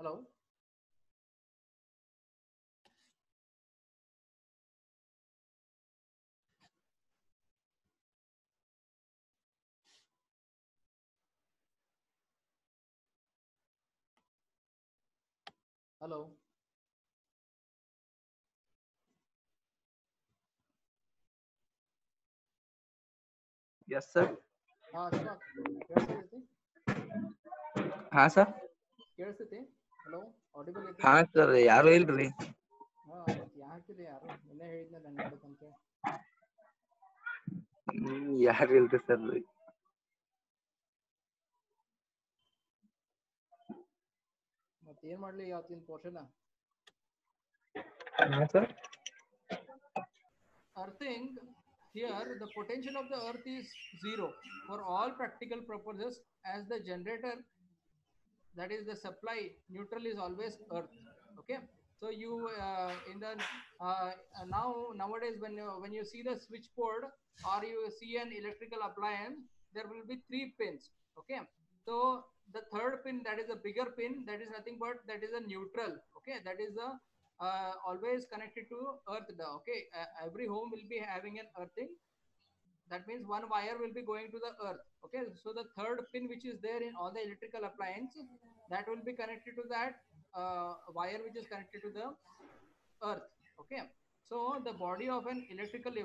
Hello. Hello. Yes, sir. Ashfaq ಕೇಳಿಸ್ತೈತಿ ಹಾ sir. ಕೇಳಿಸ್ತೈತಿ hello audible ಐತಿ ಹಾ ಸರ್, ಯಾರು ಇಲ್ರಿ. ಮತ್ತೆ ಯಾಕಿದೆ ಯಾರು ನಿನ್ನೆ ಹೇಳಿದ್ನಲ್ಲ ನೆನ್ಬೇಕಂತ ಯಾರು ಇಲ್ರಿ ಸರ್. ಮತ್ತೆ ಏನ್ ಮಾಡ್ಲಿ ಇವತ್ತಿನ ಪೋರ್ಷನ್ ಹಾ sir. earthing. Here the potential of the earth is zero for all practical purposes as the generator, that is the supply neutral, is always earth. Okay, so you in the nowadays when you see the switchboard or you see an electrical appliance, there will be three pins. Okay, so the third pin, that is a bigger pin, that is nothing but that is a neutral. Okay, that is a always connected to earth. Okay, every home will be having an earthing. That means one wire will be going to the earth. Okay, so the third pin which is there in all the electrical appliance, that will be connected to that wire which is connected to the earth. Okay, so the body of an electrical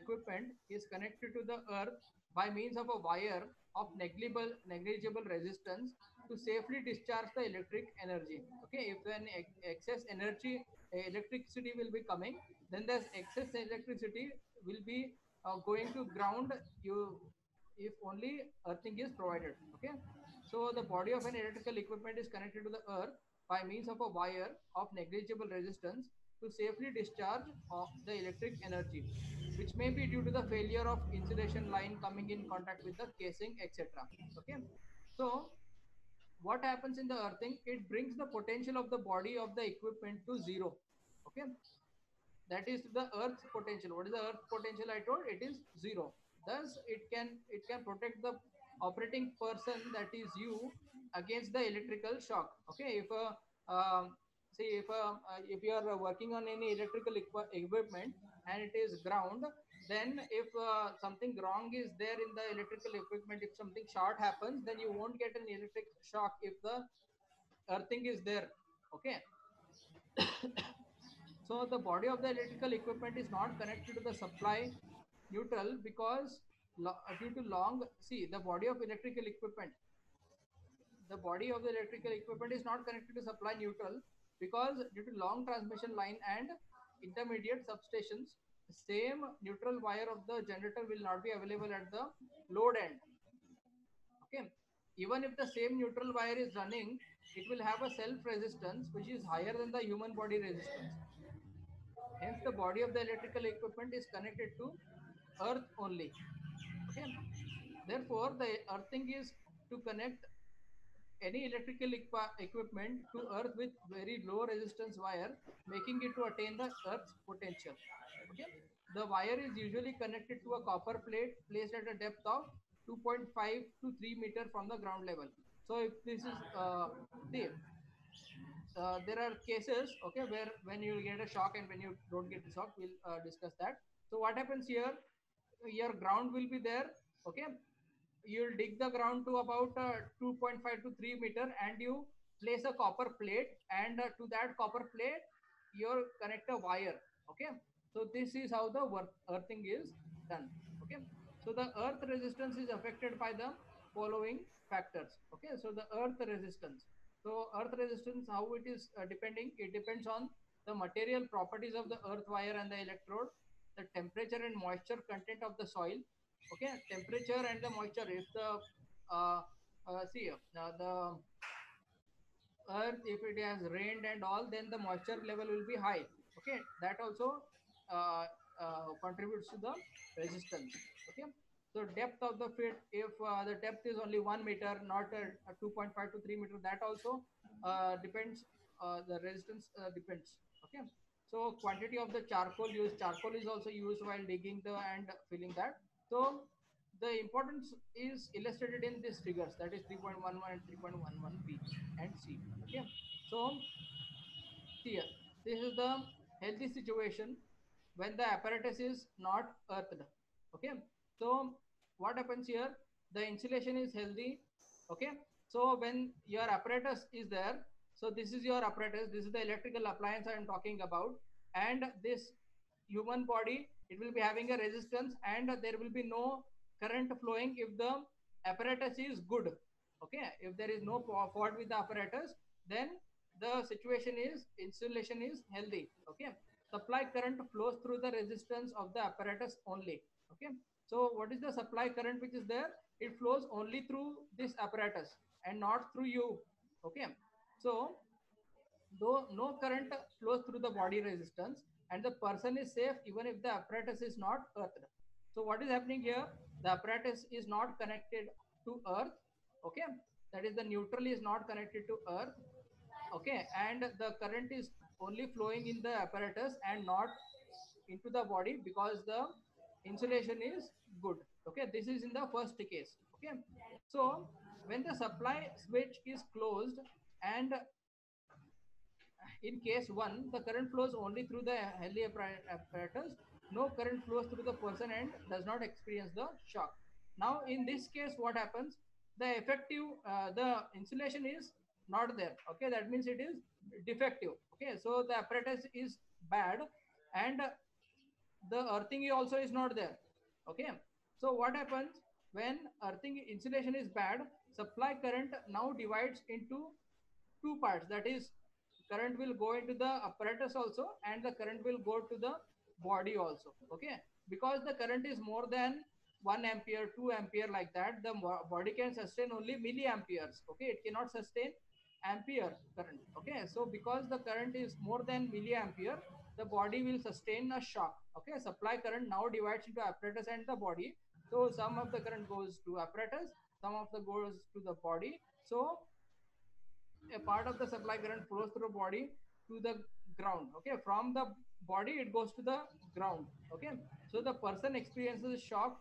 equipment is connected to the earth by means of a wire of negligible resistance to safely discharge the electric energy. Okay, if an excess energy electricity will be coming, then this excess electricity will be going to ground you if only earthing is provided. Okay, so the body of an electrical equipment is connected to the earth by means of a wire of negligible resistance to safely discharge of the electric energy, which may be due to the failure of insulation line coming in contact with the casing, etc. Okay, so what happens in the earthing? It brings the potential of the body of the equipment to zero. Okay, that is the earth's potential. What is the earth potential? I told it is zero. Thus it can protect the operating person, that is you, against the electrical shock. Okay, see if you are working on any electrical equipment and it is ground, then if something wrong is there in the electrical equipment, if something short happens, then you won't get an electric shock if the earthing is there. Okay, so the body of the electrical equipment is not connected to the supply neutral because due to long, see, the body of the electrical equipment is not connected to supply neutral because due to long transmission line and intermediate substations, same neutral wire of the generator will not be available at the load end. Okay, even if the same neutral wire is running, it will have a self resistance which is higher than the human body resistance. Hence, the body of the electrical equipment is connected to earth only. Okay. Therefore, the earthing is to connect any electrical equipment to earth with very low resistance wire, making it to attain the earth's potential. Okay. The wire is usually connected to a copper plate placed at a depth of 2.5 to 3 meter from the ground level. So if this is see, there are cases, okay, where when you get a shock and when you don't get the shock, we'll discuss that. So what happens here? Your ground will be there. Okay, you'll dig the ground to about 2.5 to 3 meter and you place a copper plate, and to that copper plate you connect a wire. Okay, so this is how the earthing is done. Okay, so the earth resistance is affected by the following factors. Okay, so the earth resistance, so earth resistance, how it is depending, it depends on the material properties of the earth wire and the electrode, the temperature and moisture content of the soil. Okay, temperature and the moisture, if the see the earth, if it has rained and all, then the moisture level will be high. Okay, that also contributes to the resistance. Okay, so depth of the pit, if the depth is only 1 meter, not a 2.5 to 3 meter, that also depends, the resistance depends. Okay, so quantity of the charcoal used, charcoal is also used while digging the and filling that. So the importance is illustrated in these figures, that is 3.11 and 3.11b and c. Okay, so here this is the healthy situation when the apparatus is not earthed. Okay, so what happens here, the insulation is healthy. Okay, so when your apparatus is there, so this is your apparatus, this is the electrical appliance I am talking about, and this human body, it will be having a resistance and there will be no current flowing if the apparatus is good. Okay, if there is no fault with the apparatus, then the situation is insulation is healthy. Okay, supply current flows through the resistance of the apparatus only. Okay, so what is the supply current which is there, it flows only through this apparatus and not through you. Okay, so though no current flows through the body resistance and the person is safe even if the apparatus is not earthed. So what is happening here, the apparatus is not connected to earth. Okay, that is the neutral is not connected to earth. Okay, and the current is only flowing in the apparatus and not into the body because the insulation is good. Okay, this is in the first case. Okay, so when the supply switch is closed and in case 1, the current flows only through the healthy apparatus. No current flows through the person and does not experience the shock. Now, in this case, what happens? The insulation is not there. Okay, that means it is defective. Okay, so the apparatus is bad and the earthing also is not there. Okay, so what happens when earthing insulation is bad? Supply current now divides into two parts, that is current will go into the apparatus also and the current will go to the body also. Okay, because the current is more than 1 ampere 2 ampere like that, the body can sustain only milliamperes. Okay, it cannot sustain ampere current. Okay, so because the current is more than milliampere, the body will sustain a shock. Okay, supply current now divides into apparatus and the body. So some of the current goes to apparatus, some of the goes to the body. So a part of the supply current flows through body to the ground. Okay, from the body it goes to the ground. Okay, so the person experiences shock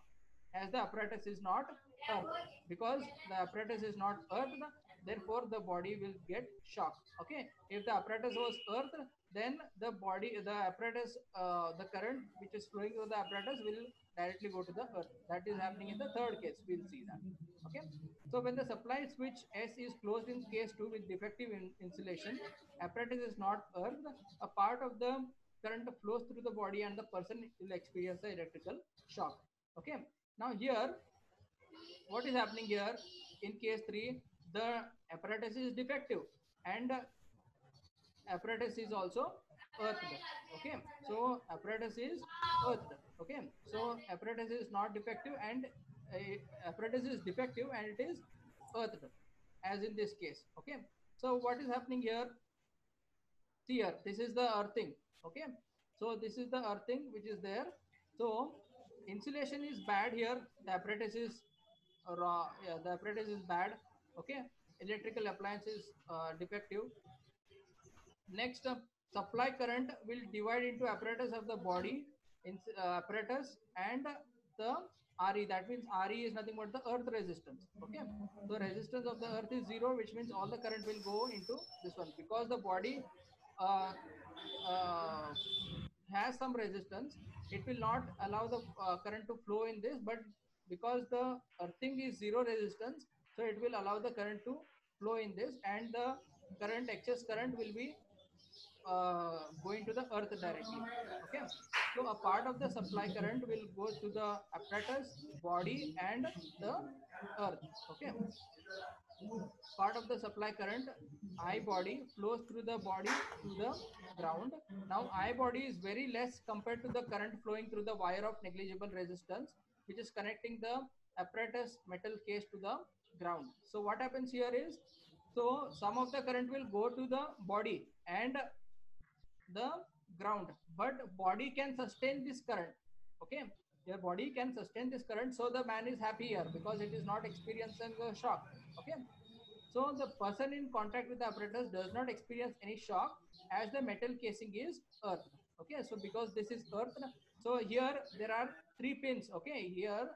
as the apparatus is not earthed. Because the apparatus is not earthed, therefore the body will get shock. Okay, if the apparatus was earthed, then the apparatus, the current which is flowing through the apparatus will directly go to the earth. That is happening in the third case, we'll see that. Okay, so when the supply switch S is closed in case 2 with defective insulation, apparatus is not earthed, a part of the current flows through the body and the person will experience the electrical shock. Okay, now here what is happening here, in case 3, the apparatus is defective and apparatus is also earthed. Okay, so apparatus is earthed. Okay, so apparatus is not defective and apparatus is defective and it is earthed, as in this case. Okay, so what is happening here, here this is the earthing. Okay, so this is the earthing which is there. So insulation is bad here, the apparatus is raw, yeah, the apparatus is bad. Okay, electrical appliance is defective. Next, supply current will divide into apparatus of the body, in apparatus and the RE. That means RE is nothing but the earth resistance. Okay, so resistance of the earth is 0, which means all the current will go into this one. Because the body uh, uh, has some resistance, it will not allow the current to flow in this, but because the earthing is 0 resistance, so it will allow the current to flow in this, and the current excess current will be going to the earth directly. Okay, so a part of the supply current will go to the apparatus, body and the earth. Okay, part of the supply current I body flows through the body to the ground. Now I body is very less compared to the current flowing through the wire of negligible resistance which is connecting the apparatus metal case to the ground. So what happens here is, so some of the current will go to the body and the ground, but body can sustain this current. Okay, your body can sustain this current, so the man is happy here because it is not experiencing a shock. Okay, so the person in contact with the apparatus does not experience any shock as the metal casing is earthed. Okay, so because this is earthed, So here there are three pins. Okay, here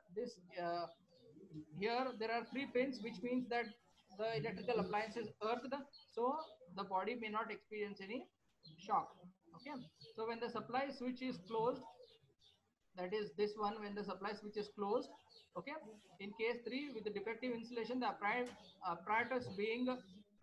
there are three pins, which means that the electrical appliance is earthed, so the body may not experience any shock. Okay, so when the supply switch is closed, that is this one, when the supply switch is closed, okay, in case 3 with the defective insulation, the apparatus being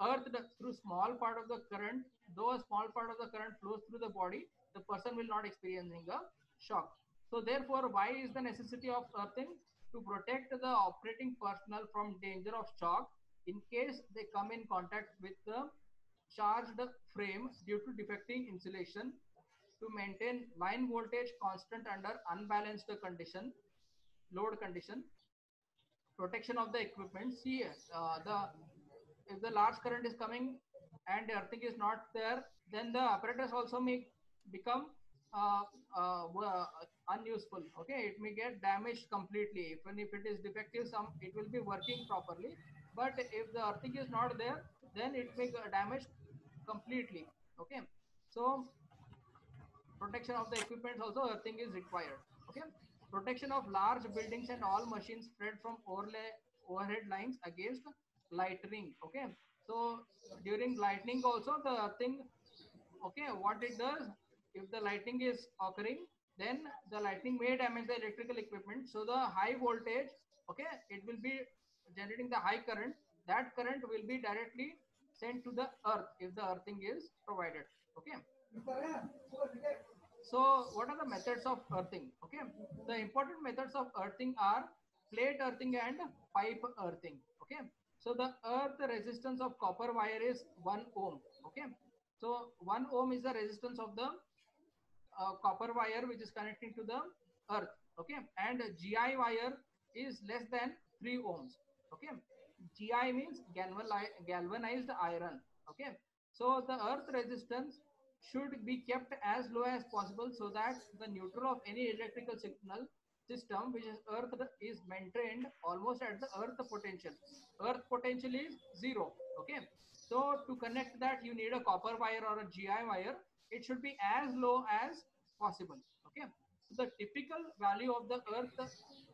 earthed through small part of the current, though a small part of the current flows through the body, the person will not experiencing a shock. So therefore, why is the necessity of earthing? To protect the operating personnel from danger of shock in case they come in contact with the charged frame due to defecting insulation, to maintain line voltage constant under unbalanced condition, load condition, protection of the equipment. See, the if the large current is coming and earthing is not there, then the apparatus also may become uh, unuseful. Okay, it may get damaged completely. Even if it is defective, some it will be working properly. But if the earthing is not there, then it may damage completely. Okay, so protection of the equipment also earthing is required. Okay, protection of large buildings and all machines spread from overhead lines against lightning. Okay, so during lightning also the earthing, okay, what it does, if the lightning is occurring, then the lightning may damage the electrical equipment, so the high voltage, okay, it will be generating the high current, that current will be directly sent to the earth if the earthing is provided. Okay, so what are the methods of earthing? Okay, the important methods of earthing are plate earthing and pipe earthing. Okay, so the earth resistance of copper wire is 1 ohm. Okay, so 1 ohm is the resistance of the copper wire which is connecting to the earth. Okay, and GI wire is less than 3 ohms. Okay, GI means galvanized iron. Okay, so the earth resistance should be kept as low as possible so that the neutral of any electrical signal system which is earthed is maintained almost at the earth potential. Earth potential is 0. Okay, so to connect that you need a copper wire or a GI wire. It should be as low as possible. Okay, so the typical value of the earth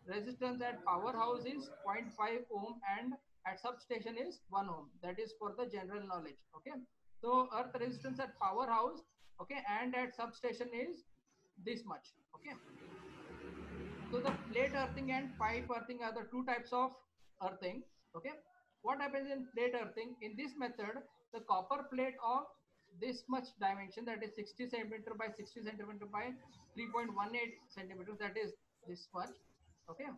resistance at powerhouse is 0.5 ohm and at substation is 1 ohm. That is for the general knowledge. Okay, so earth resistance at powerhouse, okay, and at substation is this much. Okay, so the plate earthing and pipe earthing are the two types of earthing. Okay, what happens in plate earthing? In this method, the copper plate of this much dimension, that is 60 centimeter by 60 centimeter by 3.18 centimeters, that is this much. Okay,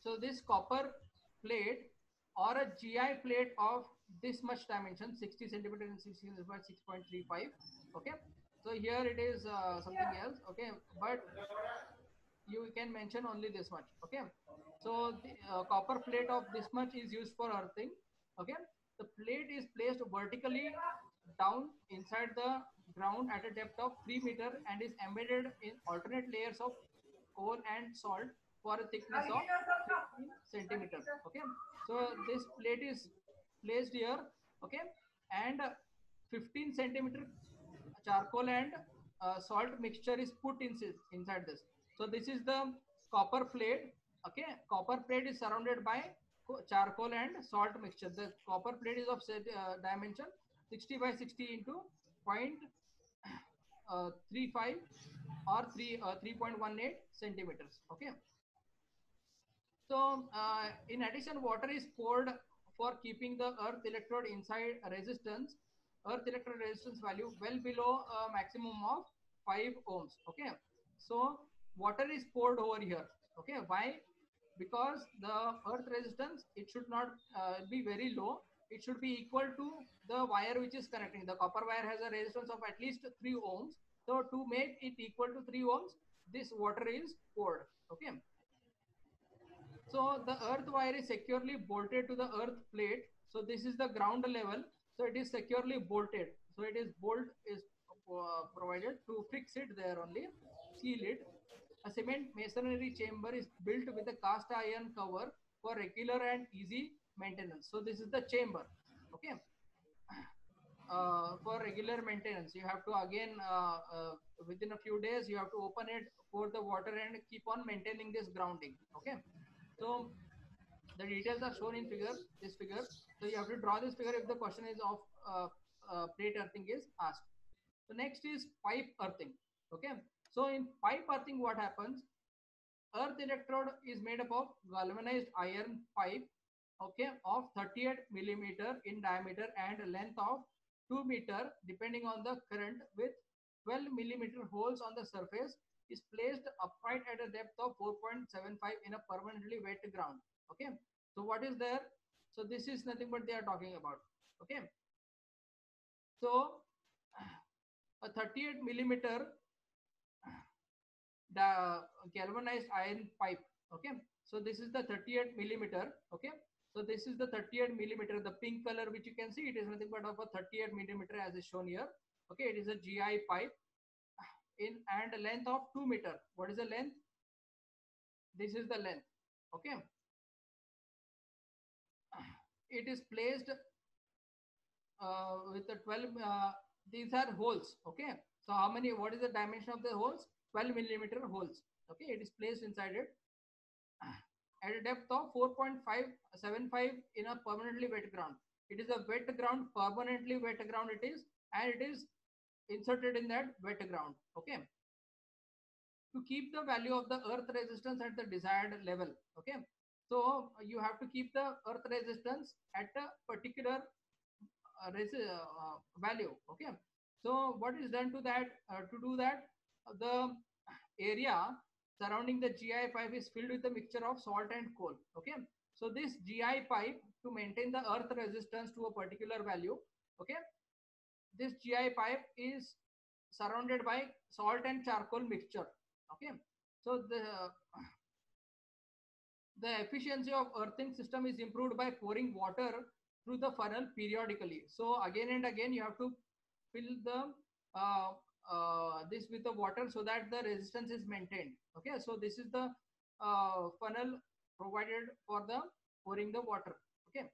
so this copper plate or a GI plate of this much dimension, 60 centimeter and 60 centimeter by 6.35. Okay, so here it is something else. Okay, but you can mention only this much. Okay, so the copper plate of this much is used for earthing. Okay, the plate is placed vertically down inside the ground at a depth of 3 meter and is embedded in alternate layers of coal and salt for a thickness of 15 centimeter. Okay, so this plate is placed here. Okay, and 15 centimeter charcoal and salt mixture is put inside this. So this is the copper plate. Okay, copper plate is surrounded by charcoal and salt mixture. The copper plate is of dimension 60 by 60 into 0.35 or 3.18 centimeters. Okay, so in addition, water is poured for keeping the earth electrode inside resistance, earth electrode resistance value well below a maximum of 5 ohms. Okay, so water is poured over here. Okay, why? Because the earth resistance, it should not be very low. It should be equal to the wire which is connecting. The copper wire has a resistance of at least 3 ohms. So to make it equal to 3 ohms, this water is poured. Okay, so the earth wire is securely bolted to the earth plate. So this is the ground level. So it is securely bolted. So it is bolt is provided to fix it there only, seal it. A cement masonry chamber is built with a cast iron cover for regular and easy maintenance. So this is the chamber. Okay. for regular maintenance. You have to again within a few days you have to open it, pour the water, and keep on maintaining this grounding. Okay, so the details are shown in figure. This figure. So you have to draw this figure if the question is of plate earthing is asked. So next is pipe earthing. Okay. So in pipe earthing, what happens? Earth electrode is made up of galvanized iron pipe, okay, of 38 millimeter in diameter and length of 2 meter, depending on the current, with 12 millimeter holes on the surface, is placed upright at a depth of 4.75 in a permanently wet ground. Okay. So what is there? So this is nothing but they are talking about. Okay. So a 38 millimeter the galvanized iron pipe. Okay, so this is the 38 millimeter. Okay, so this is the 38 millimeter, the pink color which you can see, it is nothing but of a 38 millimeter as is shown here. Okay, it is a GI pipe in and a length of 2 meter. What is the length? This is the length. Okay, it is placed with the 12 these are holes. Okay, so how many, what is the dimension of the holes? 12 millimeter holes. Okay, it is placed inside it at a depth of 4.575 in a permanently wet ground. It is a wet ground, permanently wet ground it is, and it is inserted in that wet ground. Okay, to keep the value of the earth resistance at the desired level. Okay, so you have to keep the earth resistance at a particular value. Okay, so what is done to that? To do that, the area surrounding the GI pipe is filled with a mixture of salt and coal. Okay, so this GI pipe, to maintain the earth resistance to a particular value, okay, this GI pipe is surrounded by salt and charcoal mixture. Okay, so the efficiency of earthing system is improved by pouring water through the funnel periodically. So again and again you have to fill the this with the water so that the resistance is maintained. Okay, so this is the funnel provided for the pouring the water. Okay,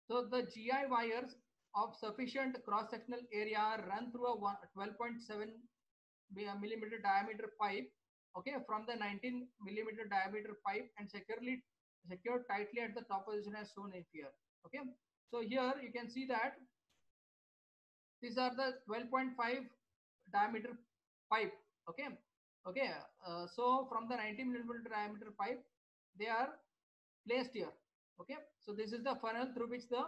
so the GI wires of sufficient cross sectional area run through a 12.7 millimeter diameter pipe. Okay, from the 19 millimeter diameter pipe and secured tightly at the top position as shown in here. Okay, so here you can see that these are the 12.5 diameter pipe. Okay, okay, so from the 19 millimeter diameter pipe they are placed here. Okay, so this is the funnel through which the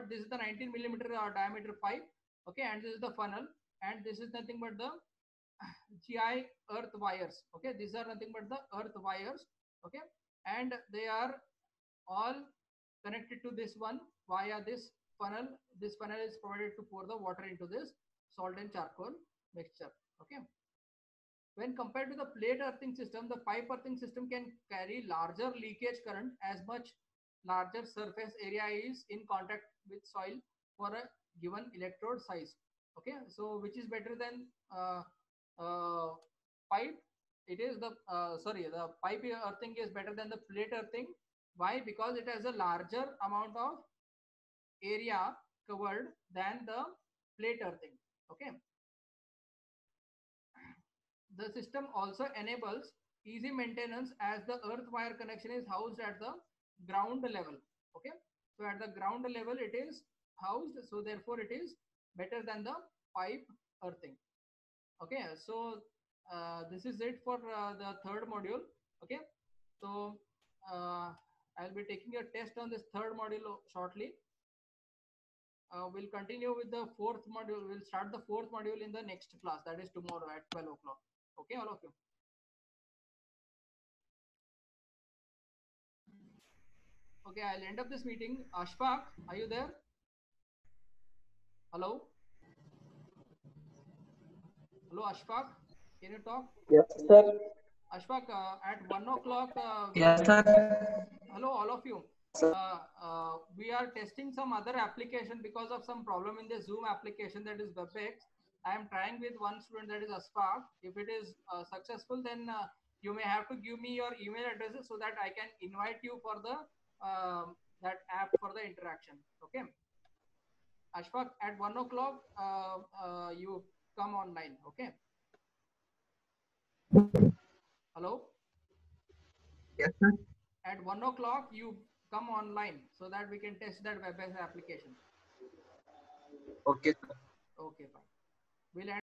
this is the 19 millimeter diameter pipe. Okay, and this is the funnel, and this is nothing but the GI earth wires. Okay, these are nothing but the earth wires. Okay, and they are all connected to this one via this funnel. This funnel is provided to pour the water into this salt and charcoal mixture. Okay, when compared to the plate earthing system, the pipe earthing system can carry larger leakage current as much larger surface area is in contact with soil for a given electrode size. Okay, so which is better than pipe? It is the the pipe earthing is better than the plate earthing. Why? Because it has a larger amount of area covered than the plate earthing. Okay, the system also enables easy maintenance as the earth wire connection is housed at the ground level. Okay, so at the ground level it is housed, so therefore it is better than the pipe earthing. Okay, so this is it for the third module. Okay, so I'll be taking a test on this third module shortly. We'll continue with the fourth module. We'll start the fourth module in the next class, that is tomorrow at 12 o'clock. Okay, all of you. Okay, I'll end up this meeting. Ashfaq, are you there? Hello? Hello, Ashfaq, can you talk? Yes, sir. Ashfaq, at 1 o'clock. Yes, sir. Hello, all of you. We are testing some other application because of some problem in the Zoom application, that is WebEx. I am trying with one student, that is Ashfaq. If it is successful, then you may have to give me your email addresses so that I can invite you for the that app for the interaction. Okay. Ashfaq, at 1 o'clock, you come online. Okay. Hello. Yes, sir. At 1 o'clock, you come online so that we can test that WebEx application. Okay, sir. Okay, fine. We'll end